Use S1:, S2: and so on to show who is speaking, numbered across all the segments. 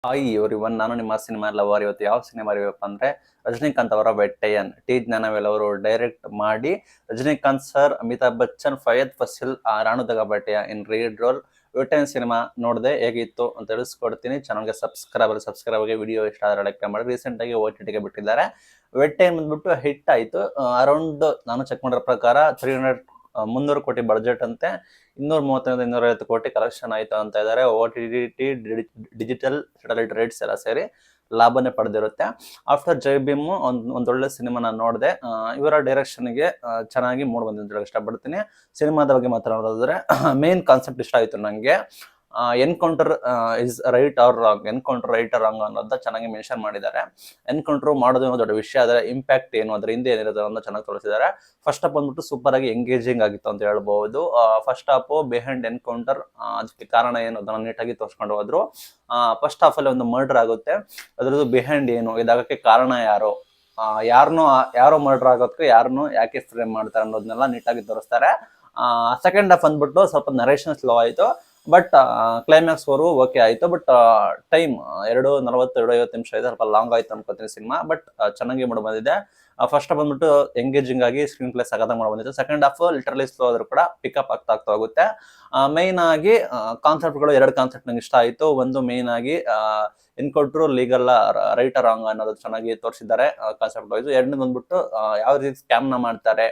S1: Hi everyone, ನಾನು ನಿಮ್ಮ cinema lover. ಇವತ್ತು ಯಾವ ಸಿನಿಮಾ ರಿವ್ಯೂಪ್ಪ ಅಂದ್ರೆ ರಜನಿಕಾಂತ್ ಅವರ ವೆಟ್ಟಯ್ಯನ್. ಟಿ ಜ್ಞಾನವೇಲ್ ಅವರು ಡೈರೆಕ್ಟ್ ಮಾಡಿ ರಜನಿಕಾಂತ್ ಸರ್, ಅಮಿತಾಬ್ ಬಚ್ಚನ್, ಫಯದ್ ಫಸಿಲ್, ರಾಣು ದಗಬಾಟಿಯ ಇನ್ ರೀಡ್ ರೋಲ್. ವೆಟ್ಟಯ್ಯನ್ ಸಿನಿಮಾ ನೋಡಿದೆ, ಹೇಗಿತ್ತು ಅಂತ ತಿಳಿಸ್ಕೊಡ್ತೀನಿ. ಚಾನಲ್ಗೆ ಸಬ್ಸ್ಕ್ರೈಬ್ ಆಗಿ, ವಿಡಿಯೋ ಇಷ್ಟ ಆದರೆ ಲೈಕ್ ಮಾಡಿ. ರೀಸೆಂಟ್ ಆಗಿ OTT ಬಿಟ್ಟಿದ್ದಾರೆ. ವೆಟ್ಟಯ್ಯನ್ ಬಂದ್ಬಿಟ್ಟು ಹಿಟ್ ಆಯ್ತು. ಅರೌಂಡ್ ನಾನು ಚೆಕ್ ಮಾಡಿರೋ ಪ್ರಕಾರ 300 ಕೋಟಿ ಬಡ್ಜೆಟ್ ಅಂತೆ. 230 250 ಕೋಟಿ ಕಲೆಕ್ಷನ್ ಆಯ್ತು ಅಂತ ಇದ್ದಾರೆ. OTT ಡಿಜಿಟಲ್ ಸ್ಯಾಟಲೈಟ್ ರೇಟ್ಸ್ ಎಲ್ಲ ಸೇರಿ ಲಾಭನೇ ಪಡೆದಿರುತ್ತೆ. ಆಫ್ಟರ್ ಜೈ ಭೀಮ್ ಒಂದೊಳ್ಳೆ ಸಿನಿಮಾ ನಾನು ನೋಡಿದೆ. ಇವರ ಡೈರೆಕ್ಷನ್ಗೆ ಚೆನ್ನಾಗಿ ಮೂಡ್ ಬಂದಿದೆ ಅಂತ ಇಷ್ಟಪಡ್ತೀನಿ. ಸಿನಿಮಾದ ಬಗ್ಗೆ ಮಾತಾಡೋದಾದ್ರೆ ಮೇನ್ ಕಾನ್ಸೆಪ್ಟ್ ಇಷ್ಟ ಆಯ್ತು ನನಗೆ. Encounter is right or wrong, encounter right or wrong ಅನ್ನೋದನ್ನ ಚೆನ್ನಾಗಿ ಮೆನ್ಷನ್ ಮಾಡಿದ್ದಾರೆ. ಎನ್ಕೌಂಟರ್ ಮಾಡೋದು ಅನ್ನೋ ದೊಡ್ಡ ವಿಷಯ, ಅದರ ಇಂಪ್ಯಾಕ್ಟ್ ಏನು, ಅದ್ರ ಹಿಂದೆ ಏನಿರೋದು ಅನ್ನೋದನ್ನ ಚೆನ್ನಾಗಿ ತೋರಿಸಿದ್ದಾರೆ. ಫಸ್ಟ್ ಹಾಫ್ ಬಂದ್ಬಿಟ್ಟು ಸೂಪರ್ ಆಗಿ ಎಂಗೇಜಿಂಗ್ ಆಗಿತ್ತು ಅಂತ ಹೇಳ್ಬಹುದು. ಫಸ್ಟ್ ಹಾಫ್ ಬಿಹೈಂಡ್ ಎನ್ಕೌಂಟರ್, ಅದಕ್ಕೆ ಕಾರಣ ಏನು ಅದನ್ನ ನೀಟಾಗಿ ತೋರಿಸ್ಕೊಂಡು ಹೋದ್ರು. ಫಸ್ಟ್ ಹಾಫ್ ಅಲ್ಲಿ ಒಂದು ಮರ್ಡರ್ ಆಗುತ್ತೆ, ಅದ್ರದ್ದು ಬಿಹೈಂಡ್ ಏನು, ಇದಾಗಕ್ಕೆ ಕಾರಣ ಯಾರು, ಯಾರೋ ಮರ್ಡರ್ ಆಗೋದಕ್ಕೆ ಯಾರನ್ನು ಯಾಕೆ ಫ್ರೇಮ್ ಮಾಡ್ತಾರೆ ಅನ್ನೋದನ್ನೆಲ್ಲ ನೀಟಾಗಿ ತೋರಿಸ್ತಾರೆ. ಸೆಕೆಂಡ್ ಹಾಫ್ ಅಂದ್ಬಿಟ್ಟು ಸ್ವಲ್ಪ ನರೇಷನ್ ಸ್ಲೋ ಆಯ್ತು, ಬಟ್ ಕ್ಲೈಮ್ಯಾಕ್ಸ್ ವರೆಗೂ ಓಕೆ ಆಯ್ತು. ಬಟ್ ಟೈಮ್ 2:40 2:50 ನಿಮಿಷ ಇದೆ, ಸ್ವಲ್ಪ ಲಾಂಗ್ ಆಯ್ತು ಅನ್ಕೋತೀನಿ ಸಿನಿಮಾ. ಬಟ್ ಚೆನ್ನಾಗಿ ಮೂಡ್ ಬಂದಿದೆ. ಫಸ್ಟ್ ಬಂದ್ಬಿಟ್ಟು ಎಂಗೇಜಿಂಗ್ ಆಗಿ ಸ್ಕ್ರೀನ್ ಪ್ಲೇ ಸಗದ ಮಾಡಿ ಬಂದಿತ್ತು. ಸೆಕೆಂಡ್ ಹಾಫ್ ಲಿಟರಲಿ ಸ್ಲೋ ಆದ್ರೂ ಕೂಡ ಪಿಕಪ್ ಆಗ್ತಾ ಹೋಗುತ್ತೆ. ಮೈನ್ ಆಗಿ ಕಾನ್ಸೆಪ್ಟ್ಗಳು 2 ಕಾನ್ಸೆಪ್ಟ್ ನಂಗೆ ಇಷ್ಟ ಆಯ್ತು. ಒಂದು ಮೈನ್ ಆಗಿ ಎನ್ಕೌಂಟ್ರು ಲೀಗಲ್ ರೈಟ್ ರಾಂಗ್ ಅನ್ನೋದು ಚೆನ್ನಾಗಿ ತೋರಿಸಿದ್ದಾರೆ ಕಾನ್ಸೆಪ್ಟ್ ವೈಸ್. ಎರಡನೇ ಬಂದ್ಬಿಟ್ಟು ಯಾವ ರೀತಿ ಸ್ಕ್ಯಾಮ್ನ ಮಾಡ್ತಾರೆ,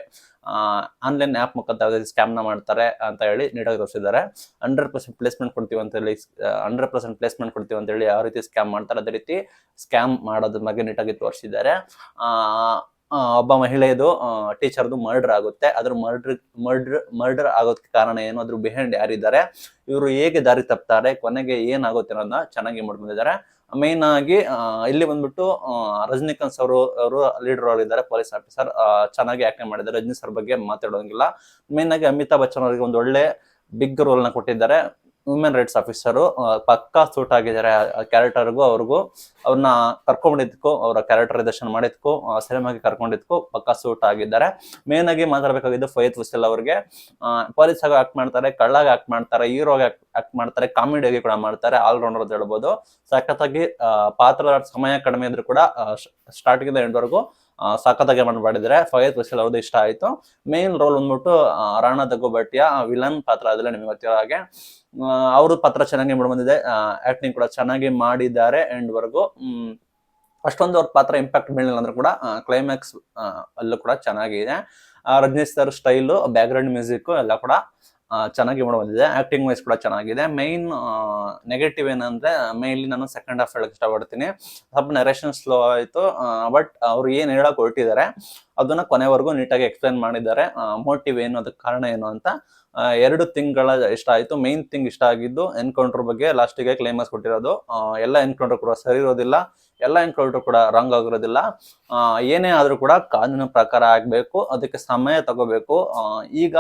S1: ಆನ್ಲೈನ್ ಆ್ಯಪ್ ಮುಖಾಂತರ ಯಾವ ರೀತಿ ಸ್ಕ್ಯಾಮ್ನ ಮಾಡ್ತಾರೆ ಅಂತ ಹೇಳಿ ನೀಟಾಗಿ ತೋರಿಸಿದ್ದಾರೆ. 100% ಪ್ಲೇಸ್ಮೆಂಟ್ ಕೊಡ್ತೀವಿ ಅಂತ ಹೇಳಿ 100% ಪ್ಲೇಸ್ಮೆಂಟ್ ಕೊಡ್ತೀವಿ ಅಂತ ಹೇಳಿ ಯಾವ ರೀತಿ ಸ್ಕ್ಯಾಮ್ ಮಾಡ್ತಾರೆ, ಅದೇ ರೀತಿ ಸ್ಕ್ಯಾಮ್ ಮಾಡೋದ್ರ ಬಗ್ಗೆ ನೀಟಾಗಿ ತೋರಿಸಿದ್ದಾರೆ. ಒಬ್ಬ ಮಹಿಳೆಯದು ಟೀಚರ್ದು ಮರ್ಡರ್ ಆಗುತ್ತೆ. ಅದ್ರ ಮರ್ಡರ್ ಆಗೋದಕ್ಕೆ ಕಾರಣ ಏನು, ಅದ್ರ ಬಿಹೈಂಡ್ ಯಾರಿದ್ದಾರೆ, ಇವರು ಹೇಗೆ ದಾರಿ ತಪ್ತಾರೆ, ಕೊನೆಗೆ ಏನಾಗುತ್ತೆ ಅನ್ನೋದನ್ನ ಚೆನ್ನಾಗಿ ಬಂದಿದ್ದಾರೆ. ಮೈನ್ ಆಗಿ ಇಲ್ಲಿ ಬಂದ್ಬಿಟ್ಟು ರಜನಿಕಾಂತ್ ಅವರು ಲೀಡ್ ರೋಲ್ ಇದ್ದಾರೆ, ಪೊಲೀಸ್ ಆಫೀಸರ್. ಚೆನ್ನಾಗಿ ಆಕ್ಟಿಂಗ್ ಮಾಡಿದ್ದಾರೆ. ರಜನಿ ಸರ್ ಬಗ್ಗೆ ಮಾತಾಡೋಂಗಿಲ್ಲ. ಮೈನ್ ಆಗಿ ಅಮಿತಾಬ್ ಬಚ್ಚನ್ ಅವರಿಗೆ ಒಂದು ಒಳ್ಳೆ ಬಿಗ್ ರೋಲ್ ನ ಕೊಟ್ಟಿದ್ದಾರೆ. ಹ್ಯೂಮನ್ ರೈಟ್ಸ್ ಆಫೀಸರು ಪಕ್ಕಾ ಸೂಟ್ ಆಗಿದ್ದಾರೆ ಕ್ಯಾರೆಕ್ಟರ್ಗೂ. ಅವ್ರನ್ನ ಕರ್ಕೊಂಡಿದ್ದಕ್ಕೂ, ಅವರ ಕ್ಯಾರೆಕ್ಟರೈಸೇಷನ್ ಮಾಡಿದ್ಕೂ, ಸಿನಿಮಾಗೆ ಕರ್ಕೊಂಡಿದ್ಕೂ ಪಕ್ಕಾ ಸೂಟ್ ಆಗಿದ್ದಾರೆ. ಮೇನ್ ಆಗಿ ಮಾತಾಡಬೇಕಾಗಿದ್ದು ಫಯದ್ ಫಸಿಲ್ ಅವ್ರಿಗೆ. ಪೊಲೀಸ್ ಆಗಿ ಆಕ್ಟ್ ಮಾಡ್ತಾರೆ, ಕಳ್ಳಾಗಿ ಆಕ್ಟ್ ಮಾಡ್ತಾರೆ, ಹೀರೋಗಿ ಆಕ್ಟ್ ಮಾಡ್ತಾರೆ, ಕಾಮಿಡಿಯಾಗಿ ಕೂಡ ಮಾಡ್ತಾರೆ. ಆಲ್ರೌಂಡರ್ ಅಂತ ಹೇಳ್ಬೋದು. ಸಖತ್ತಾಗಿ ಪಾತ್ರ ಸಮಯ ಕಡಿಮೆ ಇದ್ರು ಕೂಡ ಸ್ಟಾರ್ಟಿಂಗ್ ಇಂದ ಎಂಡ್ ವರೆಗೂ ಸಖತ್ತಾಗಿ ಮಾಡಿದ್ದಾರೆ. ಫಯದ್ ಫಸಿಲ್ ಅವ್ರದ್ದು ಇಷ್ಟ ಆಯ್ತು. ಮೇನ್ ರೋಲ್ ಬಂದ್ಬಿಟ್ಟು ರಾಣಾ ದಗ್ಗುಬಾಟಿಯ ವಿಲನ್ ಪಾತ್ರ ಆದ್ರೆ ನಿಮ್ಗೆ ಗೊತ್ತಿರೋ ಹಾಗೆ. ಅವ್ರ ಪಾತ್ರ ಚೆನ್ನಾಗಿ ಬಂದಿದೆ. ಆಕ್ಟಿಂಗ್ ಕೂಡ ಚೆನ್ನಾಗಿ ಮಾಡಿದ್ದಾರೆ ಎಂಡ್ ವರ್ಗು. ಅಷ್ಟೊಂದು ಅವ್ರ ಪಾತ್ರ ಇಂಪ್ಯಾಕ್ಟ್ ಬೀಳಿಲ್ಲ ಅಂದ್ರೂ ಕೂಡ ಕ್ಲೈಮ್ಯಾಕ್ಸ್ ಅಲ್ಲೂ ಕೂಡ ಚೆನ್ನಾಗಿದೆ. Rajini sir style, background music ಎಲ್ಲ ಕೂಡ ಚೆನ್ನಾಗಿ ಬಂದಿದೆ. ಆಕ್ಟಿಂಗ್ ವೈಸ್ ಕೂಡ ಚೆನ್ನಾಗಿದೆ. ಮೈನ್ ನೆಗೆಟಿವ್ ಏನಂದ್ರೆ ಮೇನ್ಲಿ ನಾನು ಸೆಕೆಂಡ್ ಹಾಫ್ ಹೇಳಕ್ ಇಷ್ಟಪಡ್ತೀನಿ. ಸ್ವಲ್ಪ ನರೇಷನ್ ಸ್ಲೋ ಆಯ್ತು, ಬಟ್ ಅವ್ರು ಏನ್ ಹೇಳಕ್ ಹೊರಟಿದ್ದಾರೆ ಅದನ್ನ ಕೊನೆವರೆಗೂ ನೀಟಾಗಿ ಎಕ್ಸ್ಪ್ಲೈನ್ ಮಾಡಿದ್ದಾರೆ. ಮೋಟಿವ್ ಏನು, ಅದಕ್ಕೆ ಕಾರಣ ಏನು ಅಂತ 2 ತಿಂಗಳ ಇಷ್ಟ ಆಯ್ತು. ಮೈನ್ ಥಿಂಗ್ ಇಷ್ಟ ಆಗಿದ್ದು ಎನ್ಕೌಂಟರ್ ಬಗ್ಗೆ ಲಾಸ್ಟಿಗೆ ಕ್ಲೈಮ್ಯಾಕ್ಸ್ ಕೊಟ್ಟಿರೋದು. ಎಲ್ಲ ಎನ್ಕೌಂಟರ್ ಕೂಡ ಸರಿ ಇರೋದಿಲ್ಲ, ಎಲ್ಲ ಎನ್ಕೌಂಟರ್ ಕೂಡ ರಾಂಗ್ ಆಗಿರೋದಿಲ್ಲ. ಏನೇ ಆದ್ರೂ ಕೂಡ ಕಾನೂನು ಪ್ರಕಾರ ಆಗ್ಬೇಕು, ಅದಕ್ಕೆ ಸಮಯ ತಗೋಬೇಕು. ಈಗ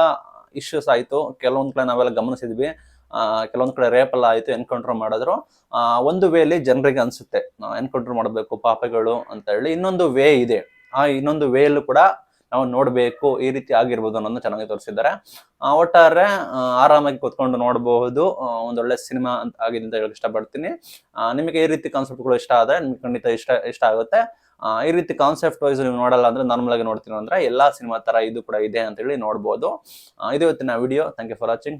S1: ಇಶ್ಯೂಸ್ ಆಯ್ತು, ಕೆಲವೊಂದ್ ಕಡೆ ನಾವೆಲ್ಲ ಗಮನಿಸಿದ್ವಿ. ಕೆಲವೊಂದ್ ಕಡೆ ರೇಪ್ ಎಲ್ಲ ಆಯ್ತು, ಎನ್ಕೌಂಟರ್ ಮಾಡಿದ್ರು. ಒಂದು ವೇಲಿ ಜನರಿಗೆ ಅನ್ಸುತ್ತೆ ಎನ್ಕೌಂಟರ್ ಮಾಡಬೇಕು ಪಾಪಗಳು ಅಂತ ಹೇಳಿ. ಇನ್ನೊಂದು ವೇ ಇದೆ, ಇನ್ನೊಂದು ವೇಲು ಕೂಡ ನಾವು ನೋಡ್ಬೇಕು, ಈ ರೀತಿ ಆಗಿರ್ಬೋದು ಅನ್ನೋದನ್ನ ಚೆನ್ನಾಗಿ ತೋರಿಸಿದ್ದಾರೆ. ಒಟ್ಟಾರೆ ಆರಾಮಾಗಿ ಕೂತ್ಕೊಂಡು ನೋಡಬಹುದು. ಒಂದೊಳ್ಳೆ ಸಿನಿಮಾ ಅಂತ ಆಗಿದೆ ಅಂತ ಹೇಳಕ್ ಇಷ್ಟಪಡ್ತೀನಿ. ನಿಮಗೆ ಈ ರೀತಿ ಕಾನ್ಸೆಪ್ಟ್ಗಳು ಇಷ್ಟ ಆದ್ರೆ ನಿಮ್ಗೆ ಖಂಡಿತ ಇಷ್ಟ ಆಗುತ್ತೆ. ಈ ರೀತಿ ಕಾನ್ಸೆಪ್ಟ್ ವೈಸ್ ನೀವು ನೋಡಲ್ಲ ಅಂದ್ರೆ ನಾರ್ಮಲ್ ಆಗಿ ನೋಡ್ತೀನಿ ಅಂದ್ರೆ ಎಲ್ಲಾ ಸಿನಿಮಾ ತರ ಇದು ಕೂಡ ಇದೆ ಅಂತ ಹೇಳಿ ನೋಡ್ಬೋದು. ಇದು ಇವತ್ತಿನ video. Thank you for watching.